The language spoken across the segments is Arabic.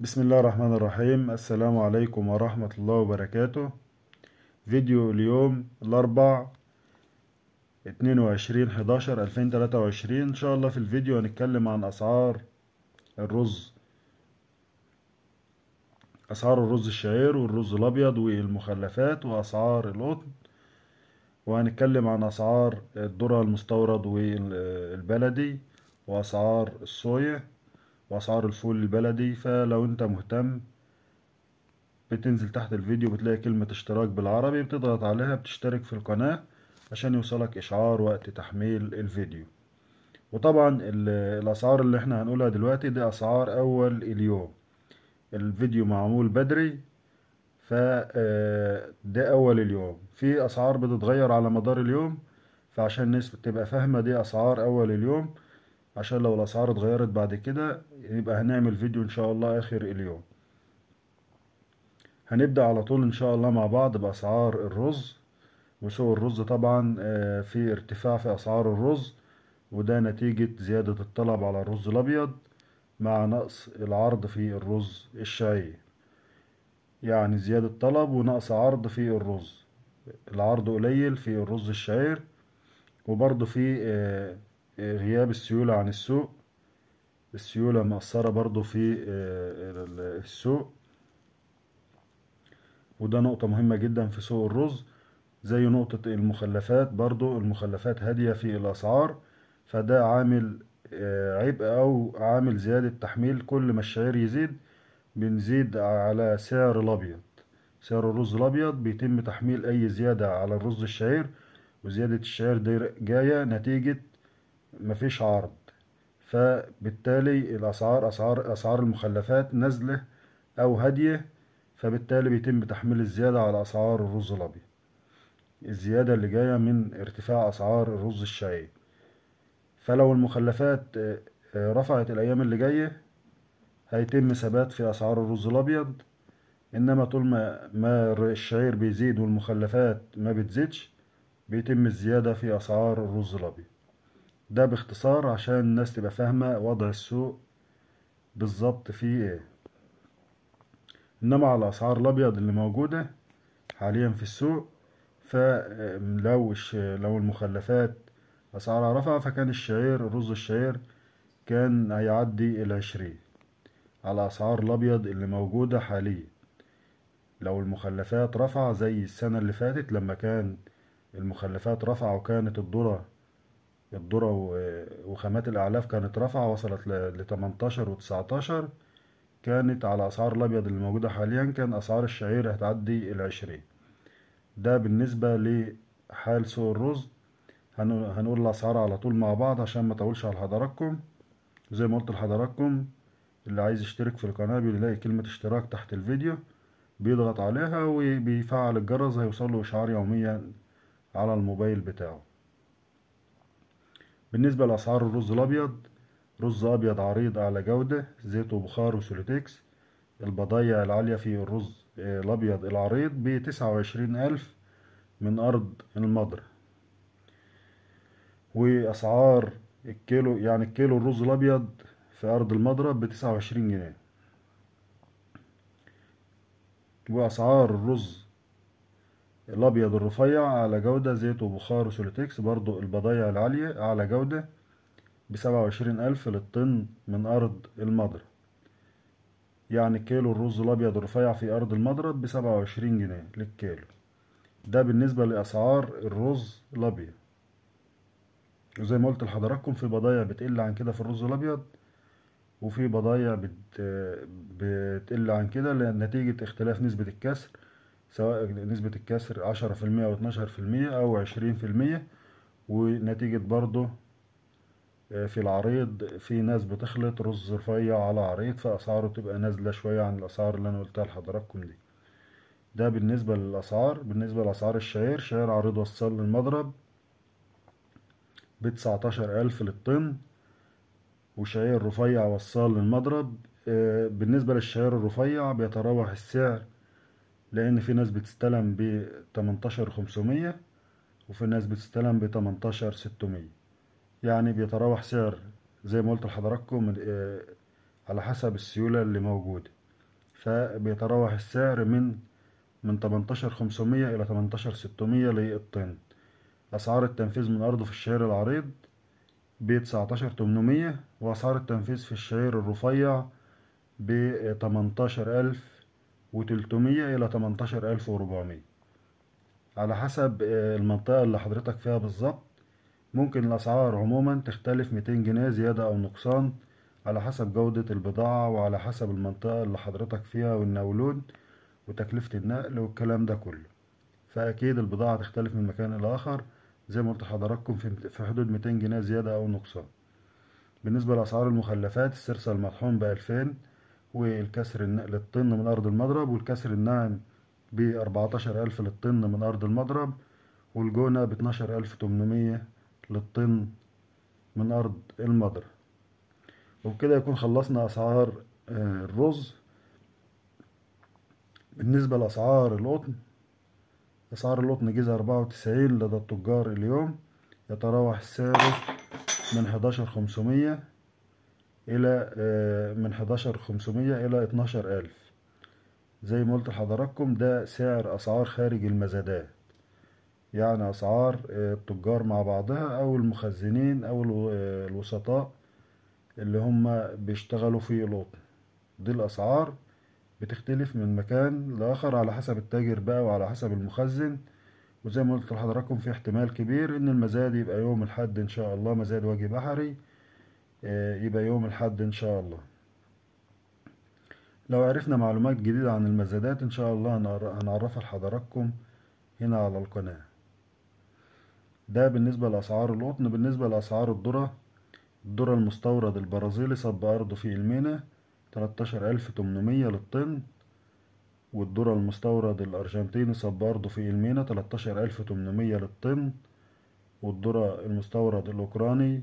بسم الله الرحمن الرحيم. السلام عليكم ورحمة الله وبركاته. فيديو اليوم الأربع 22/11/2023. إن شاء الله في الفيديو هنتكلم عن الرز أسعار الرز الشعير والرز الأبيض والمخلفات وأسعار القطن، وهنتكلم عن أسعار الذرة المستورد والبلدي وأسعار الصويا وأسعار الفول البلدي. فلو أنت مهتم بتنزل تحت الفيديو بتلاقي كلمة اشتراك بالعربي، بتضغط عليها بتشترك في القناة عشان يوصلك إشعار وقت تحميل الفيديو. وطبعا الأسعار اللي احنا هنقولها دلوقتي دي أسعار أول اليوم. الفيديو معمول بدري، ف ده أول اليوم. في أسعار بتتغير على مدار اليوم، فعشان الناس تبقى فاهمة دي أسعار أول اليوم، عشان لو الأسعار اتغيرت بعد كده يبقى هنعمل فيديو إن شاء الله آخر اليوم. هنبدأ على طول إن شاء الله مع بعض بأسعار الرز. وسوق الرز طبعا في ارتفاع في أسعار الرز، وده نتيجة زيادة الطلب على الرز الأبيض مع نقص العرض في الرز الشعير. يعني زيادة طلب ونقص عرض في الرز، العرض قليل في الرز الشعير، وبرضه في غياب السيولة عن السوق. السيولة مأثرة برضه في السوق، وده نقطة مهمة جدا في سوق الرز. زي نقطة المخلفات، برضو المخلفات هادية في الأسعار، فده عامل عبء أو عامل زيادة تحميل. كل ما الشعير يزيد بنزيد على سعر الأبيض. سعر الرز الأبيض بيتم تحميل أي زيادة على الرز الشعير، وزيادة الشعير دي جاية نتيجة مفيش عرض. فبالتالي أسعار المخلفات نازلة أو هادية، فبالتالي بيتم تحميل الزيادة على أسعار الرز الأبيض، الزيادة اللي جاية من ارتفاع أسعار الرز الشعير. فلو المخلفات رفعت الأيام اللي جاية هيتم ثبات في أسعار الرز الأبيض. إنما طول ما الشعير بيزيد والمخلفات ما بتزيدش بيتم الزيادة في أسعار الرز الأبيض. ده باختصار عشان الناس تبقى فاهمة وضع السوق بالظبط فيه ايه. إنما على أسعار الأبيض اللي موجودة حاليا في السوق، لو المخلفات أسعارها رفع، فكان الرز الشعير كان هيعدي 20 على أسعار الأبيض اللي موجودة حاليا. لو المخلفات رفع زي السنة اللي فاتت لما كان المخلفات رفع، وكانت الذرة وخامات الأعلاف كانت رفع وصلت ل 18 و 19، كانت على أسعار الأبيض اللي موجودة حاليا كان أسعار الشعير هتعدي 20. ده بالنسبة لحال سوق الرز. هنقول الأسعار على طول مع بعض عشان ما اطولش على حضراتكم. زي ما قلت لحضراتكم، اللي عايز يشترك في القناة بيلاقي كلمة اشتراك تحت الفيديو، بيضغط عليها وبيفعل الجرس، هيوصله إشعار يوميا على الموبايل بتاعه. بالنسبة لأسعار الرز الأبيض: رز أبيض عريض أعلى جودة، زيت وبخار وسوليتكس. البضايع العالية في الرز الأبيض العريض ب29,000 من أرض المضرع. وأسعار الكيلو، يعني الكيلو الرز الأبيض في أرض المضرب ب29 جنيه. وأسعار الرز الأبيض الرفيع على جودة، زيت وبخار وسوليتكس، برضو البضايع العالية أعلى جودة، ب27,000 للطن من أرض المضرب. يعني كيلو الرز الأبيض الرفيع في أرض المضرب ب27 جنيه للكيلو. ده بالنسبة لأسعار الرز الأبيض. وزي ما قلت لحضراتكم في بضايع بتقل عن كده في الرز الأبيض، وفي بضايع بتقل عن كده نتيجة اختلاف نسبة الكسر، سواء نسبة الكسر 10% أو 12% أو 20%. ونتيجة برضه في العريض في ناس بتخلط رز رفيع على عريض، فأسعاره تبقى نازلة شوية عن الأسعار اللي أنا قلتها لحضراتكم دي. ده بالنسبة للأسعار. بالنسبة لأسعار الشعير: شعير عريض وصل للمضرب ب19,000 للطن، وشعير رفيع وصال للمضرب. بالنسبة للشعير الرفيع بيتراوح السعر، لأن في ناس بتستلم ب18,500 وفي ناس بتستلم ب18,600. يعني بيتراوح سعر زي ما قلت لحضراتكم على حسب السيولة اللي موجودة. فبيتراوح السعر من 18500 إلى 18600 للطن. أسعار التنفيذ من أرضه في الشعير العريض ب19800، وأسعار التنفيذ في الشعير الرفيع ب18300 إلى 18400 على حسب المنطقة اللي حضرتك فيها بالظبط. ممكن الأسعار عموما تختلف 200 جنيه زيادة أو نقصان على حسب جودة البضاعة وعلى حسب المنطقة اللي حضرتك فيها والنولون وتكلفة النقل والكلام ده كله. فأكيد البضاعة تختلف من مكان إلى آخر زي ما قلت لحضراتكم في حدود 200 جنيه زيادة أو نقصان. بالنسبة لأسعار المخلفات، السرسة المطحون ب2000، والكسر للطن من أرض المضرب، والكسر الناعم ب14000 للطن من أرض المضرب، والجونة ب12800 للطن من أرض المضرب. وبكده يكون خلصنا أسعار الرز. بالنسبة لأسعار القطن، أسعار القطن جيزة 94 لدى التجار اليوم يتراوح سعره من 11500 إلى من 11500 إلى 12000. زي ما قلت لحضراتكم ده سعر أسعار خارج المزادات، يعني أسعار التجار مع بعضها أو المخزنين أو الوسطاء اللي هم بيشتغلوا في القطن. دي الأسعار بتختلف من مكان لآخر على حسب التاجر بقى وعلى حسب المخزن. وزي ما قلت لحضراتكم في احتمال كبير إن المزاد يبقى يوم الحد إن شاء الله، مزاد وجه بحري يبقى يوم الحد إن شاء الله. لو عرفنا معلومات جديدة عن المزادات إن شاء الله هنعرفها لحضراتكم هنا على القناة. ده بالنسبة لأسعار القطن. بالنسبة لأسعار الذرة، الذرة المستورد البرازيلي صب أرضه في المينا 13800 للطن، والذرة المستورد الأرجنتيني صب أرضه في المينا 13800 للطن، والذرة المستورد الأوكراني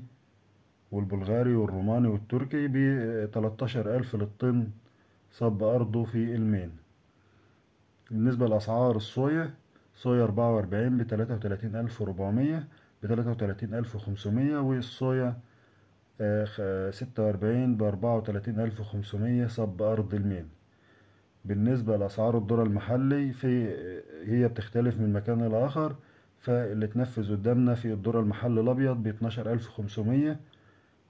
والبلغاري والروماني والتركي ب13000 للطن صب أرضه في المينا. بالنسبة لأسعار الصويا، صويا 44 ب33400 ب33500، والصويا 46 ب34500 صب أرض المينا. بالنسبة لأسعار الذرة المحلي هي بتختلف من مكان إلى آخر. فاللي تنفذ قدامنا في الذرة المحلي الأبيض ب12500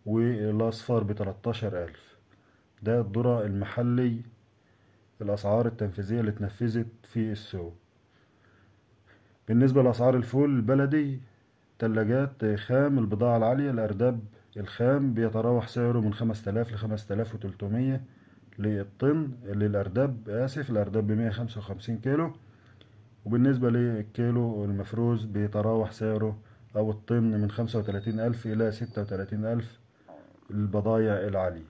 والأصفر ب13000. ده الذرة المحلي الأسعار التنفيذية اللي اتنفذت في السوق. بالنسبة لأسعار الفول البلدي، تلاجات خام البضاعة العالية، الأرداب الخام بيتراوح سعره من 5000 ل5300 للطن للأرداب، الأرداب ب155 كيلو. وبالنسبة للكيلو المفروز بيتراوح سعره أو الطن من 35000 إلى 36000 البضايع العالية.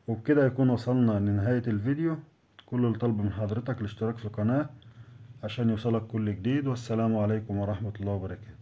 وبكده يكون وصلنا لنهاية الفيديو. كل اللي طلب من حضرتك الاشتراك في القناة عشان يوصلك كل جديد. والسلام عليكم ورحمة الله وبركاته.